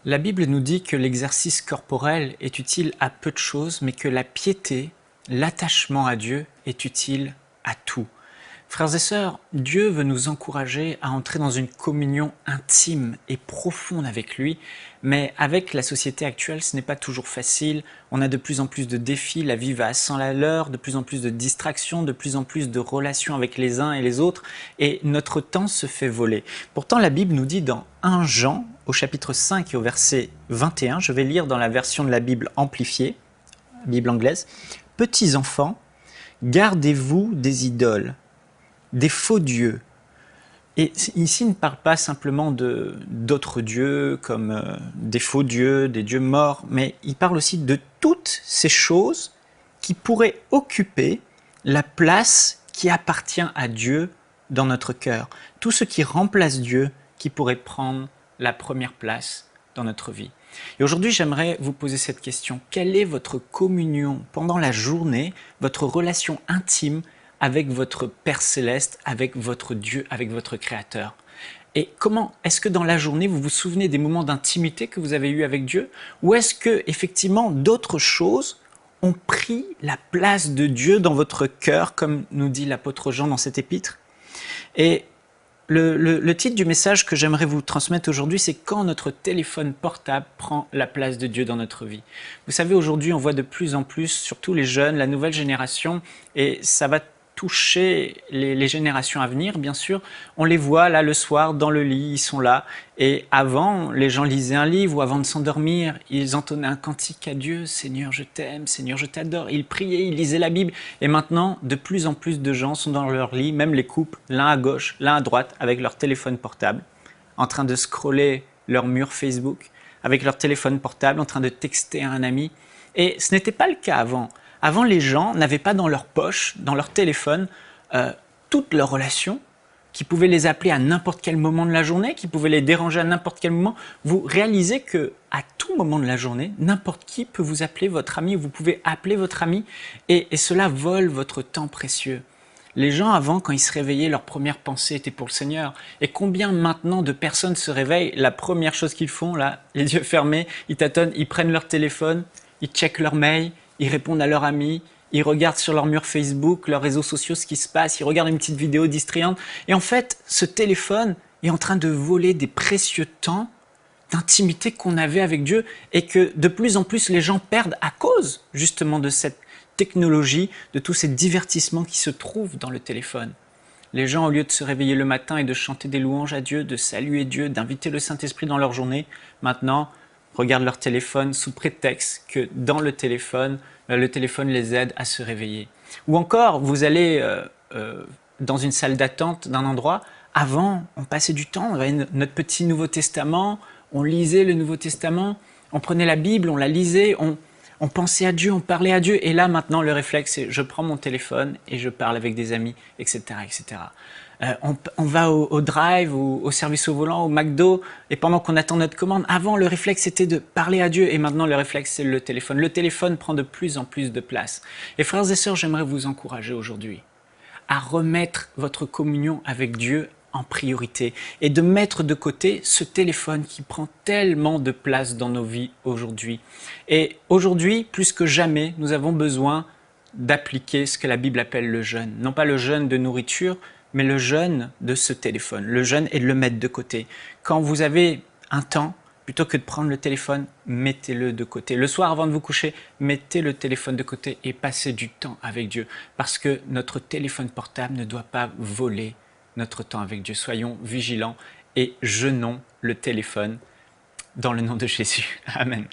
La Bible nous dit que l'exercice corporel est utile à peu de choses, mais que la piété, l'attachement à Dieu est utile à tout. Frères et sœurs, Dieu veut nous encourager à entrer dans une communion intime et profonde avec lui, mais avec la société actuelle, ce n'est pas toujours facile. On a de plus en plus de défis, la vie va à 100 à l'heure, de plus en plus de distractions, de plus en plus de relations avec les uns et les autres, et notre temps se fait voler. Pourtant, la Bible nous dit dans 1 Jean, au chapitre 5 et au verset 21, je vais lire dans la version de la Bible amplifiée, Bible anglaise, « Petits enfants, gardez-vous des idoles, des faux dieux. » Et ici, il ne parle pas simplement d'autres dieux comme des faux dieux, des dieux morts, mais il parle aussi de toutes ces choses qui pourraient occuper la place qui appartient à Dieu dans notre cœur. Tout ce qui remplace Dieu, qui pourrait prendre la première place dans notre vie. Et aujourd'hui, j'aimerais vous poser cette question. Quelle est votre communion pendant la journée, votre relation intime avec votre Père Céleste, avec votre Dieu, avec votre Créateur? Et comment est-ce que dans la journée, vous vous souvenez des moments d'intimité que vous avez eus avec Dieu? Ou est-ce que effectivement d'autres choses ont pris la place de Dieu dans votre cœur, comme nous dit l'apôtre Jean dans cet épître? Et le titre du message que j'aimerais vous transmettre aujourd'hui, c'est « Quand notre téléphone portable prend la place de Dieu dans notre vie ». Vous savez, aujourd'hui, on voit de plus en plus, surtout les jeunes, la nouvelle génération, et ça va toucher les générations à venir, bien sûr. On les voit là le soir, dans le lit, ils sont là. Et avant, les gens lisaient un livre, ou avant de s'endormir, ils entonnaient un cantique à Dieu, « Seigneur, je t'aime, Seigneur, je t'adore ». Ils priaient, ils lisaient la Bible. Et maintenant, de plus en plus de gens sont dans leur lit, même les couples, l'un à gauche, l'un à droite, avec leur téléphone portable, en train de scroller leur mur Facebook, avec leur téléphone portable, en train de texter à un ami. Et ce n'était pas le cas avant. Avant, les gens n'avaient pas dans leur poche, dans leur téléphone, toutes leurs relations, qui pouvaient les appeler à n'importe quel moment de la journée, qui pouvaient les déranger à n'importe quel moment. Vous réalisez qu'à tout moment de la journée, n'importe qui peut vous appeler votre ami, vous pouvez appeler votre ami, et cela vole votre temps précieux. Les gens avant, quand ils se réveillaient, leur première pensée était pour le Seigneur. Et combien maintenant de personnes se réveillent, la première chose qu'ils font, là, les yeux fermés, ils tâtonnent, ils prennent leur téléphone, ils checkent leur mail, ils répondent à leurs amis, ils regardent sur leur mur Facebook, leurs réseaux sociaux, ce qui se passe, ils regardent une petite vidéo distrayante. Et en fait, ce téléphone est en train de voler des précieux temps d'intimité qu'on avait avec Dieu et que de plus en plus les gens perdent à cause justement de cette technologie, de tous ces divertissements qui se trouvent dans le téléphone. Les gens, au lieu de se réveiller le matin et de chanter des louanges à Dieu, de saluer Dieu, d'inviter le Saint-Esprit dans leur journée, maintenant regardent leur téléphone sous prétexte que dans le téléphone les aide à se réveiller. Ou encore, vous allez dans une salle d'attente d'un endroit, avant, on passait du temps, on avait notre petit Nouveau Testament, on lisait le Nouveau Testament, on prenait la Bible, on la lisait, on pensait à Dieu, on parlait à Dieu, et là maintenant le réflexe c'est je prends mon téléphone et je parle avec des amis, etc. etc. On va au drive, au service au volant, au McDo, et pendant qu'on attend notre commande, avant le réflexe c'était de parler à Dieu, et maintenant le réflexe c'est le téléphone. Le téléphone prend de plus en plus de place. Et frères et sœurs, j'aimerais vous encourager aujourd'hui à remettre votre communion avec Dieu en priorité et de mettre de côté ce téléphone qui prend tellement de place dans nos vies aujourd'hui. Et aujourd'hui, plus que jamais, nous avons besoin d'appliquer ce que la Bible appelle le jeûne. Non pas le jeûne de nourriture, mais le jeûne de ce téléphone. Le jeûne est de le mettre de côté. Quand vous avez un temps, plutôt que de prendre le téléphone, mettez-le de côté. Le soir, avant de vous coucher, mettez le téléphone de côté et passez du temps avec Dieu. Parce que notre téléphone portable ne doit pas voler notre temps avec Dieu. Soyons vigilants et jeûnons le téléphone dans le nom de Jésus. Amen.